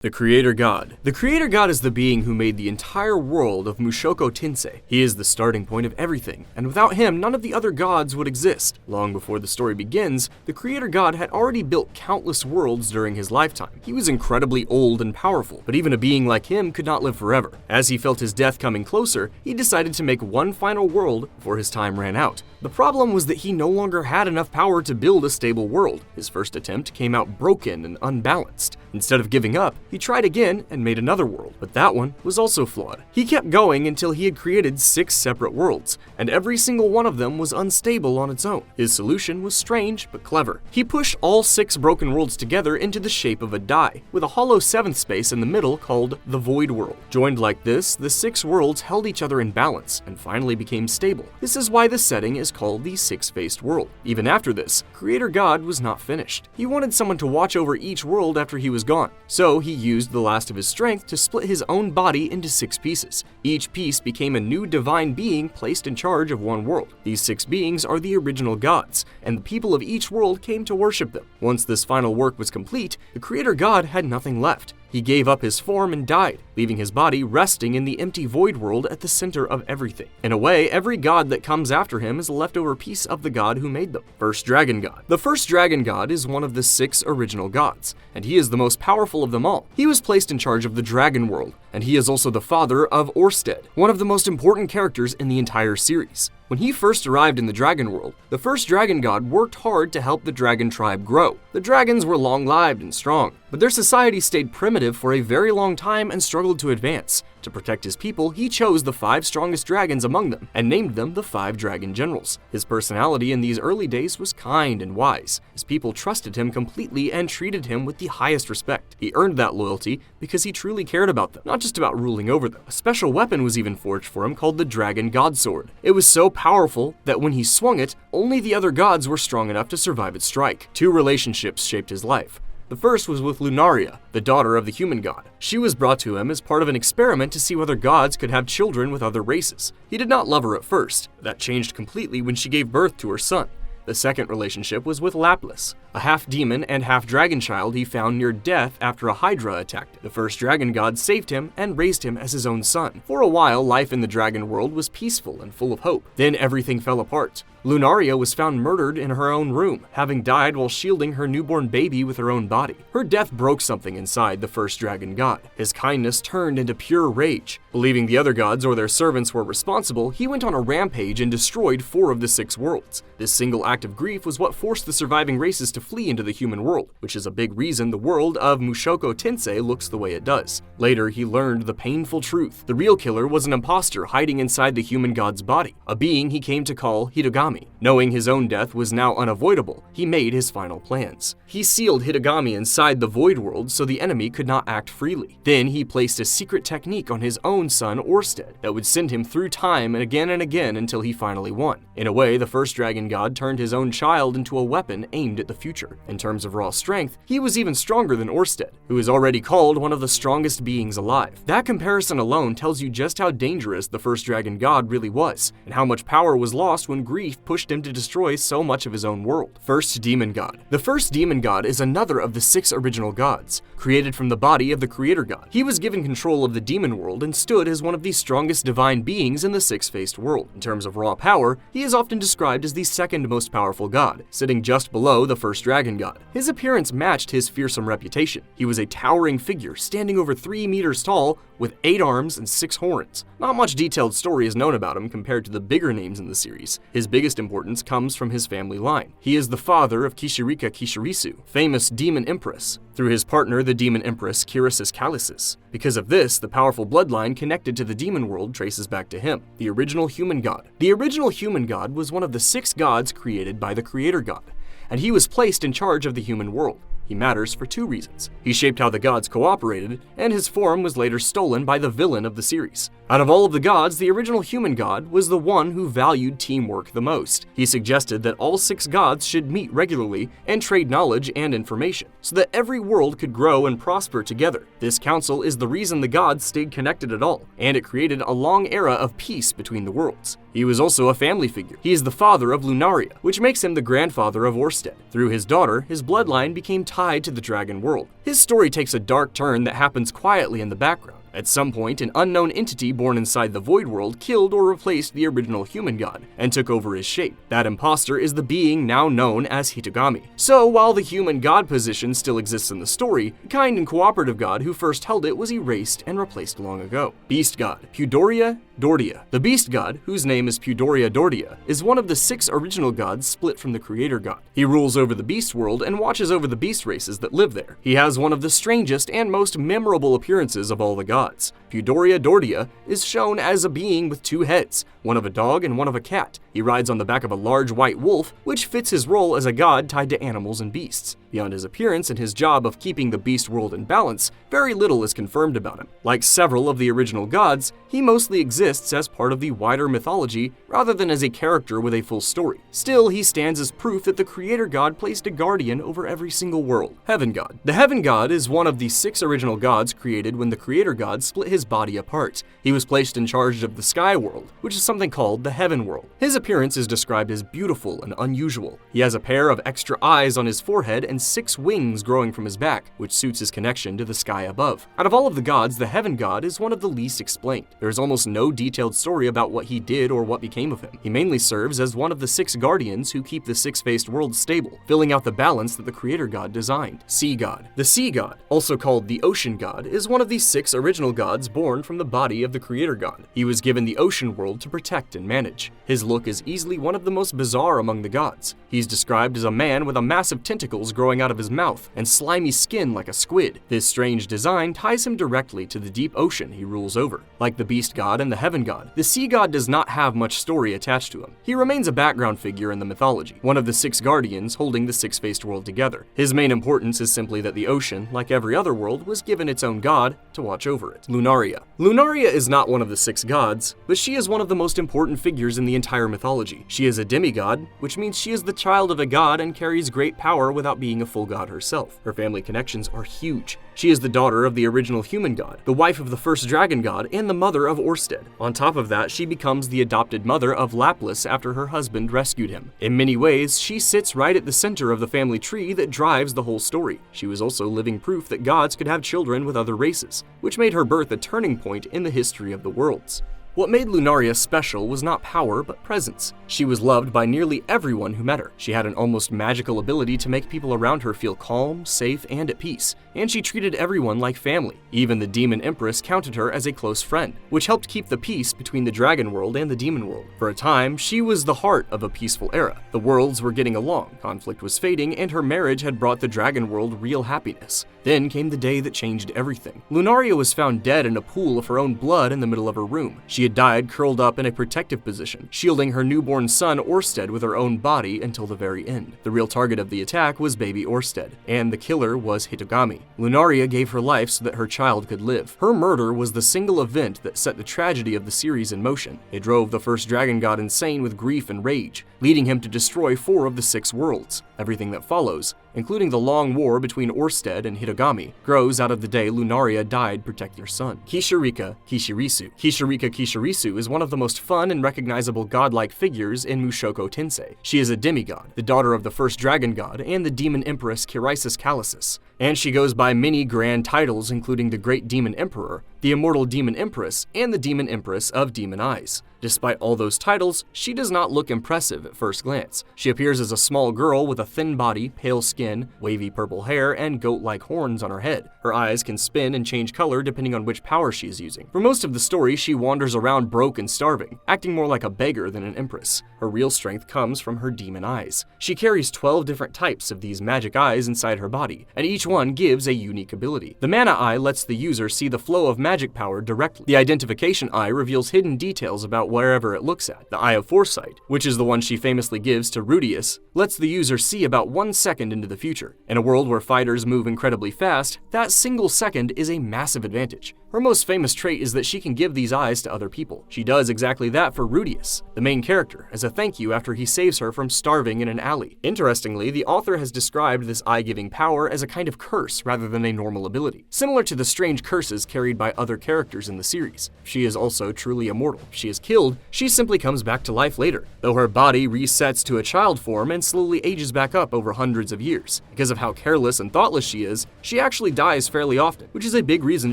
The Creator God. The Creator God is the being who made the entire world of Mushoku Tensei. He is the starting point of everything, and without him, none of the other gods would exist. Long before the story begins, the Creator God had already built countless worlds during his lifetime. He was incredibly old and powerful, but even a being like him could not live forever. As he felt his death coming closer, he decided to make one final world before his time ran out. The problem was that he no longer had enough power to build a stable world. His first attempt came out broken and unbalanced. Instead of giving up, he tried again and made another world, but that one was also flawed. He kept going until he had created 6 separate worlds, and every single one of them was unstable on its own. His solution was strange but clever. He pushed all 6 broken worlds together into the shape of a die, with a hollow 7th space in the middle called the Void World. Joined like this, the 6 worlds held each other in balance and finally became stable. This is why the setting is called the 6-faced world. Even after this, Creator God was not finished. He wanted someone to watch over each world after he was gone, so he used the last of his strength to split his own body into 6 pieces. Each piece became a new divine being placed in charge of one world. These 6 beings are the original gods, and the people of each world came to worship them. Once this final work was complete, the Creator God had nothing left. He gave up his form and died, leaving his body resting in the empty void world at the center of everything. In a way, every god that comes after him is a leftover piece of the god who made them. First Dragon God. The first Dragon God is one of the 6 original gods, and he is the most powerful of them all. He was placed in charge of the Dragon World, and he is also the father of Orsted, one of the most important characters in the entire series. When he first arrived in the Dragon World, the first Dragon God worked hard to help the dragon tribe grow. The dragons were long-lived and strong, but their society stayed primitive for a very long time and struggled to advance. To protect his people, he chose the 5 strongest dragons among them and named them the 5 Dragon Generals. His personality in these early days was kind and wise. His people trusted him completely and treated him with the highest respect. He earned that loyalty because he truly cared about them, not just about ruling over them. A special weapon was even forged for him called the Dragon God Sword. It was so powerful that when he swung it, only the other gods were strong enough to survive its strike. 2 relationships shaped his life. The first was with Lunaria, the daughter of the human god. She was brought to him as part of an experiment to see whether gods could have children with other races. He did not love her at first. That changed completely when she gave birth to her son. The second relationship was with Laplace, a half-demon and half-dragon child he found near death after a Hydra attacked him. The first dragon god saved him and raised him as his own son. For a while, life in the dragon world was peaceful and full of hope. Then everything fell apart. Lunaria was found murdered in her own room, having died while shielding her newborn baby with her own body. Her death broke something inside the first dragon god. His kindness turned into pure rage. Believing the other gods or their servants were responsible, he went on a rampage and destroyed 4 of the 6 worlds. This single act of grief was what forced the surviving races to flee into the human world, which is a big reason the world of Mushoku Tensei looks the way it does. Later, he learned the painful truth. The real killer was an imposter hiding inside the human god's body, a being he came to call Hitogami. Knowing his own death was now unavoidable, he made his final plans. He sealed Hitogami inside the Void World so the enemy could not act freely. Then he placed a secret technique on his own son Orsted that would send him through time and again until he finally won. In a way, the first dragon god turned his own child into a weapon aimed at the future. In terms of raw strength, he was even stronger than Orsted, who is already called one of the strongest beings alive. That comparison alone tells you just how dangerous the first dragon god really was, and how much power was lost when grief pushed him to destroy so much of his own world. First Demon God. The first Demon God is another of the 6 original gods, created from the body of the Creator God. He was given control of the demon world and stood as one of the strongest divine beings in the 6-faced world. In terms of raw power, he is often described as the 2nd most powerful god, sitting just below the first dragon god. His appearance matched his fearsome reputation. He was a towering figure, standing over 3 meters tall, with 8 arms and 6 horns. Not much detailed story is known about him compared to the bigger names in the series. His biggest importance comes from his family line. He is the father of Kishirika Kishirisu, famous demon empress, through his partner, the demon empress Kishirika. Because of this, the powerful bloodline connected to the demon world traces back to him, the original human god. The original human god was one of the 6 gods created by the Creator God, and he was placed in charge of the human world. He matters for 2 reasons. He shaped how the gods cooperated, and his form was later stolen by the villain of the series. Out of all of the gods, the original human god was the one who valued teamwork the most. He suggested that all 6 gods should meet regularly and trade knowledge and information, so that every world could grow and prosper together. This council is the reason the gods stayed connected at all, and it created a long era of peace between the worlds. He was also a family figure. He is the father of Lunaria, which makes him the grandfather of Orsted. Through his daughter, his bloodline became tied to the dragon world. His story takes a dark turn that happens quietly in the background. At some point, an unknown entity born inside the Void World killed or replaced the original human god and took over his shape. That imposter is the being now known as Hitogami. So, while the human god position still exists in the story, the kind and cooperative god who first held it was erased and replaced long ago. Beast God, Pudoria Dordia. The Beast God, whose name is Pudoria Dordia, is one of the 6 original gods split from the creator god. He rules over the beast world and watches over the beast races that live there. He has one of the strangest and most memorable appearances of all the gods. Pudoria Dordia is shown as a being with 2 heads, one of a dog and one of a cat. He rides on the back of a large white wolf, which fits his role as a god tied to animals and beasts. Beyond his appearance and his job of keeping the beast world in balance, very little is confirmed about him. Like several of the original gods, he mostly exists as part of the wider mythology rather than as a character with a full story. Still, he stands as proof that the creator god placed a guardian over every single world. Heaven God. The Heaven God is one of the 6 original gods created when the creator god split his body apart. He was placed in charge of the sky world, which is something called the Heaven World. His appearance is described as beautiful and unusual. He has a pair of extra eyes on his forehead and 6 wings growing from his back, which suits his connection to the sky above. Out of all of the gods, the Heaven God is one of the least explained. There is almost no detailed story about what he did or what became of him. He mainly serves as one of the 6 guardians who keep the 6-faced world stable, filling out the balance that the creator god designed. Sea God. The Sea God, also called the Ocean God, is one of the 6 original gods born from the body of the creator god. He was given the ocean world to protect and manage. His look is easily one of the most bizarre among the gods. He's described as a man with a massive tentacles growing out of his mouth and slimy skin like a squid. This strange design ties him directly to the deep ocean he rules over. Like the Beast God and the Heaven God, the Sea God does not have much story attached to him. He remains a background figure in the mythology, one of the 6 guardians holding the 6-faced world together. His main importance is simply that the ocean, like every other world, was given its own god to watch over it. Lunaria. Lunaria is not one of the 6 gods, but she is one of the most important figures in the entire mythology. She is a demigod, which means she is the child of a god and carries great power without being a full god herself. Her family connections are huge. She is the daughter of the original human god, the wife of the first dragon god, and the mother of Orsted. On top of that, she becomes the adopted mother of Laplace after her husband rescued him. In many ways, she sits right at the center of the family tree that drives the whole story. She was also living proof that gods could have children with other races, which made her birth a turning point in the history of the worlds. What made Lunaria special was not power, but presence. She was loved by nearly everyone who met her. She had an almost magical ability to make people around her feel calm, safe, and at peace, and she treated everyone like family. Even the Demon Empress counted her as a close friend, which helped keep the peace between the dragon world and the demon world. For a time, she was the heart of a peaceful era. The worlds were getting along, conflict was fading, and her marriage had brought the dragon world real happiness. Then came the day that changed everything. Lunaria was found dead in a pool of her own blood in the middle of her room. She had died curled up in a protective position, shielding her newborn son Orsted with her own body until the very end. The real target of the attack was baby Orsted, and the killer was Hitogami. Lunaria gave her life so that her child could live. Her murder was the single event that set the tragedy of the series in motion. It drove the first dragon god insane with grief and rage, leading him to destroy 4 of the 6 worlds. Everything that follows, including the long war between Orsted and Hitogami, grows out of the day Lunaria died protecting her son. Kishirika Kishirisu. Kishirika Kishirisu is one of the most fun and recognizable godlike figures in Mushoku Tensei. She is a demigod, the daughter of the first dragon god and the demon empress Kirisis Callisis, and she goes by many grand titles including the Great Demon Emperor, the Immortal Demon Empress, and the Demon Empress of Demon Eyes. Despite all those titles, she does not look impressive at first glance. She appears as a small girl with a thin body, pale skin, wavy purple hair, and goat-like horns on her head. Her eyes can spin and change color depending on which power she is using. For most of the story, she wanders around broke and starving, acting more like a beggar than an empress. Her real strength comes from her demon eyes. She carries 12 different types of these magic eyes inside her body, and each one gives a unique ability. The mana eye lets the user see the flow of magic power directly. The identification eye reveals hidden details about wherever it looks at. The Eye of Foresight, which is the one she famously gives to Rudius, lets the user see about 1 second into the future. In a world where fighters move incredibly fast, that single second is a massive advantage. Her most famous trait is that she can give these eyes to other people. She does exactly that for Rudius, the main character, as a thank you after he saves her from starving in an alley. Interestingly, the author has described this eye-giving power as a kind of curse rather than a normal ability, similar to the strange curses carried by other characters in the series. She is also truly immortal. If she is killed, she simply comes back to life later, though her body resets to a child form and slowly ages back up over hundreds of years. Because of how careless and thoughtless she is, she actually dies fairly often, which is a big reason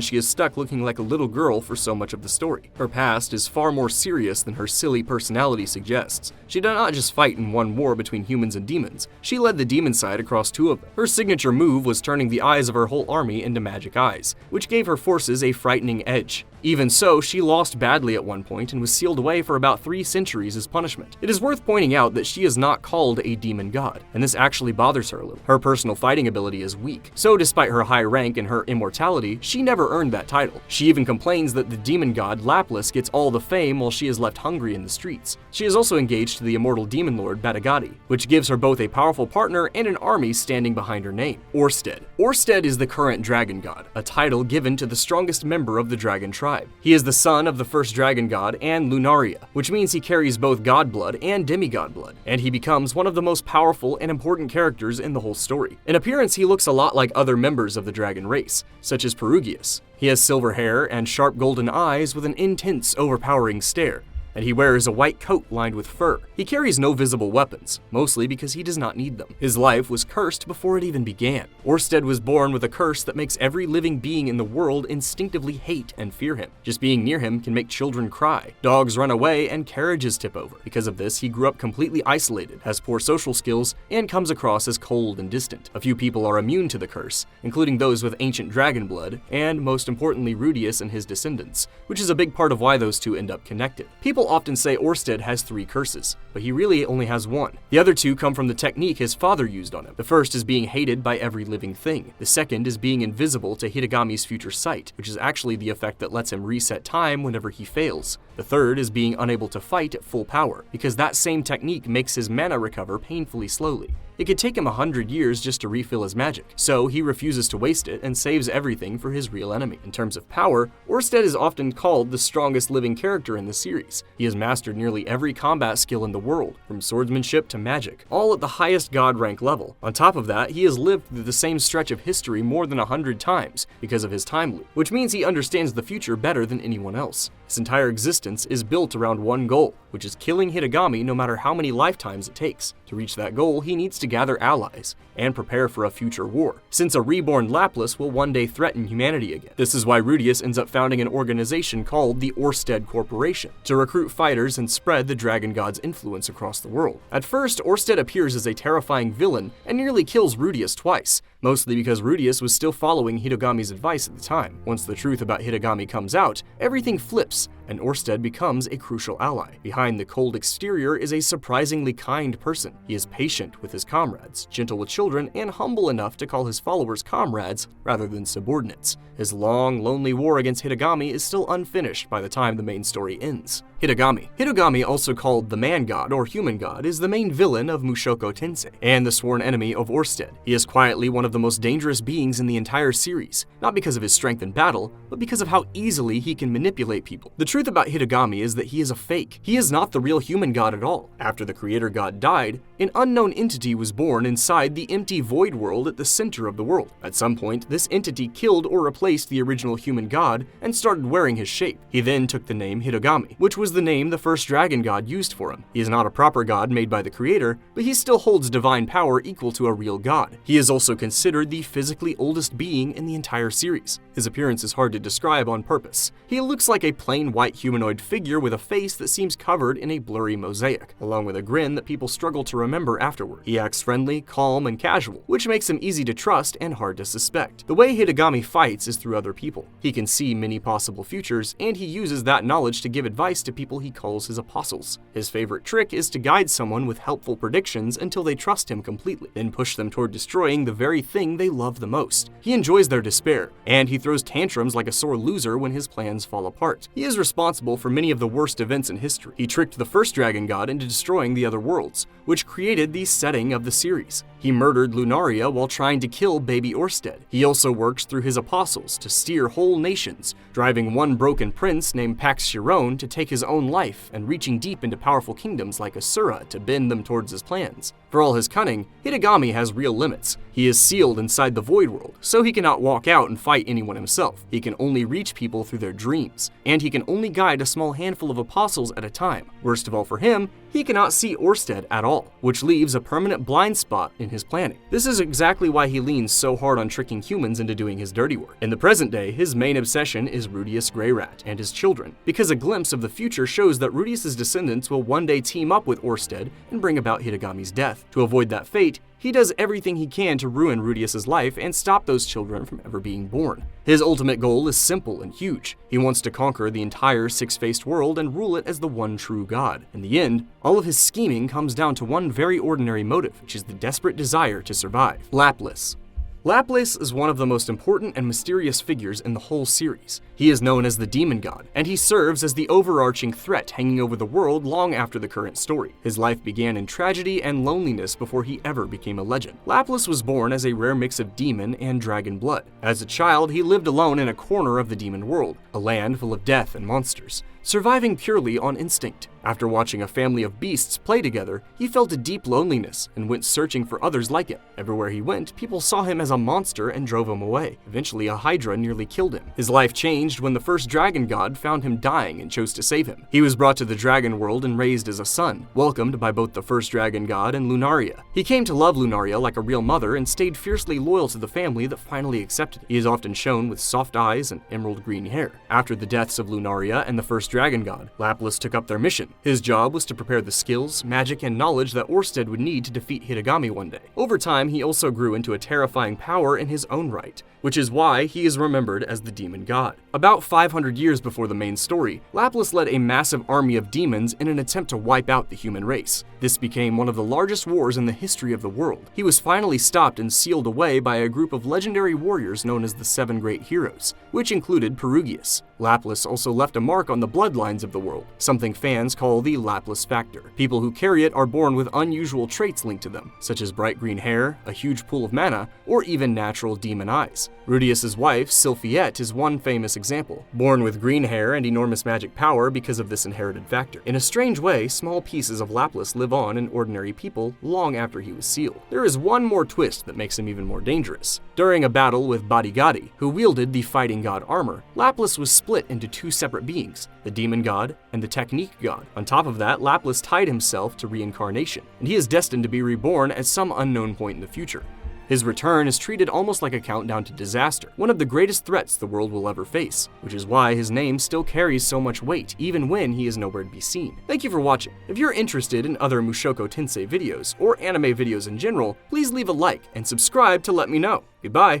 she is stuck looking like a little girl for so much of the story. Her past is far more serious than her silly personality suggests. She did not just fight in one war between humans and demons, she led the demon side across two of them. Her signature move was turning the eyes of her whole army into magic eyes, which gave her forces a frightening edge. Even so, she lost badly at one point and was sealed away for about 3 centuries as punishment. It is worth pointing out that she is not called a demon god, and this actually bothers her a little. Her personal fighting ability is weak, so despite her high rank and her immortality, she never earned that title. She even complains that the demon god Laplace gets all the fame while she is left hungry in the streets. She is also engaged to the immortal demon lord Batagati, which gives her both a powerful partner and an army standing behind her name, Orsted. Orsted is the current dragon god, a title given to the strongest member of the dragon tribe. He is the son of the first dragon god and Lunaria, which means he carries both god blood and demigod blood, and he becomes one of the most powerful and important characters in the whole story. In appearance, he looks a lot like other members of the dragon race, such as Perugius. He has silver hair and sharp golden eyes with an intense, overpowering stare, and he wears a white coat lined with fur. He carries no visible weapons, mostly because he does not need them. His life was cursed before it even began. Orsted was born with a curse that makes every living being in the world instinctively hate and fear him. Just being near him can make children cry, dogs run away, and carriages tip over. Because of this, he grew up completely isolated, has poor social skills, and comes across as cold and distant. A few people are immune to the curse, including those with ancient dragon blood, and most importantly Rudius and his descendants, which is a big part of why those two end up connected. People often say Orsted has 3 curses, but he really only has 1. The other 2 come from the technique his father used on him. The first is being hated by every living thing. The second is being invisible to Hitogami's future sight, which is actually the effect that lets him reset time whenever he fails. The third is being unable to fight at full power, because that same technique makes his mana recover painfully slowly. It could take him 100 years just to refill his magic, so he refuses to waste it and saves everything for his real enemy. In terms of power, Orsted is often called the strongest living character in the series. He has mastered nearly every combat skill in the world, from swordsmanship to magic, all at the highest god rank level. On top of that, he has lived through the same stretch of history more than 100 times because of his time loop, which means he understands the future better than anyone else. His entire existence is built around one goal, which is killing Hitogami no matter how many lifetimes it takes. To reach that goal, he needs to gather allies and prepare for a future war, since a reborn Laplace will one day threaten humanity again. This is why Rudius ends up founding an organization called the Orsted Corporation to recruit fighters and spread the dragon god's influence across the world. At first, Orsted appears as a terrifying villain and nearly kills Rudius twice, mostly because Rudius was still following Hitogami's advice at the time. Once the truth about Hitogami comes out, everything flips, and Orsted becomes a crucial ally. Behind the cold exterior is a surprisingly kind person. He is patient with his comrades, gentle with children, and humble enough to call his followers comrades rather than subordinates. His long, lonely war against Hitogami is still unfinished by the time the main story ends. Hitogami. Hitogami, also called the man god or human god, is the main villain of Mushoku Tensei and the sworn enemy of Orsted. He is quietly one of the most dangerous beings in the entire series, not because of his strength in battle, but because of how easily he can manipulate people. The truth about Hitogami is that he is a fake. He is not the real human god at all. After the creator god died, an unknown entity was born inside the empty void world at the center of the world. At some point, this entity killed or replaced the original human god and started wearing his shape. He then took the name Hitogami, which was the name the first dragon god used for him. He is not a proper god made by the creator, but he still holds divine power equal to a real god. He is also considered the physically oldest being in the entire series. His appearance is hard to describe on purpose. He looks like a plain white humanoid figure with a face that seems covered in a blurry mosaic, along with a grin that people struggle to remember afterward. He acts friendly, calm, and casual, which makes him easy to trust and hard to suspect. The way Hitogami fights is through other people. He can see many possible futures, and he uses that knowledge to give advice to people he calls his apostles. His favorite trick is to guide someone with helpful predictions until they trust him completely, then push them toward destroying the very thing they love the most. He enjoys their despair, and he throws tantrums like a sore loser when his plans fall apart. He is responsible for many of the worst events in history. He tricked the first dragon god into destroying the other worlds, which created the setting of the series. He murdered Lunaria while trying to kill baby Orsted. He also works through his apostles to steer whole nations, driving one broken prince named Pax Chiron to take his own life and reaching deep into powerful kingdoms like Asura to bend them towards his plans. For all his cunning, Hitogami has real limits. He is sealed inside the Void World, so he cannot walk out and fight anyone himself. He can only reach people through their dreams, and he can only guide a small handful of apostles at a time. Worst of all for him, he cannot see Orsted at all, which leaves a permanent blind spot in his planning. This is exactly why he leans so hard on tricking humans into doing his dirty work. In the present day, his main obsession is Rudius Greyrat and his children, because a glimpse of the future shows that Rudius's descendants will one day team up with Orsted and bring about Hitogami's death. To avoid that fate, he does everything he can to ruin Rudius's life and stop those children from ever being born. His ultimate goal is simple and huge. He wants to conquer the entire six-faced world and rule it as the one true god. In the end, all of his scheming comes down to one very ordinary motive, which is the desperate desire to survive. Laplace. Laplace is one of the most important and mysterious figures in the whole series. He is known as the demon god, and he serves as the overarching threat hanging over the world long after the current story. His life began in tragedy and loneliness before he ever became a legend. Laplace was born as a rare mix of demon and dragon blood. As a child, he lived alone in a corner of the demon world, a land full of death and monsters, surviving purely on instinct. After watching a family of beasts play together, he felt a deep loneliness and went searching for others like him. Everywhere he went, people saw him as a monster and drove him away. Eventually, a hydra nearly killed him. His life changed when the first dragon god found him dying and chose to save him. He was brought to the dragon world and raised as a son, welcomed by both the first dragon god and Lunaria. He came to love Lunaria like a real mother and stayed fiercely loyal to the family that finally accepted him. He is often shown with soft eyes and emerald green hair. After the deaths of Lunaria and the first dragon god, Laplace took up their mission. His job was to prepare the skills, magic, and knowledge that Orsted would need to defeat Hitogami one day. Over time, he also grew into a terrifying power in his own right, which is why he is remembered as the demon god. About 500 years before the main story, Laplace led a massive army of demons in an attempt to wipe out the human race. This became one of the largest wars in the history of the world. He was finally stopped and sealed away by a group of legendary warriors known as the Seven Great Heroes, which included Perugius. Laplace also left a mark on the bloodlines of the world, something fans call the Laplace factor. People who carry it are born with unusual traits linked to them, such as bright green hair, a huge pool of mana, or even natural demon eyes. Rudius's wife, Sylphiette, is one famous example, born with green hair and enormous magic power because of this inherited factor. In a strange way, small pieces of Laplace live on in ordinary people long after he was sealed. There is one more twist that makes him even more dangerous. During a battle with Badigadi, who wielded the fighting god armor, Laplace was split into two separate beings, the demon god and the technique god. On top of that, Laplace tied himself to reincarnation, and he is destined to be reborn at some unknown point in the future. His return is treated almost like a countdown to disaster, one of the greatest threats the world will ever face, which is why his name still carries so much weight even when he is nowhere to be seen. Thank you for watching. If you're interested in other Mushoku Tensei videos, or anime videos in general, please leave a like and subscribe to let me know. Goodbye!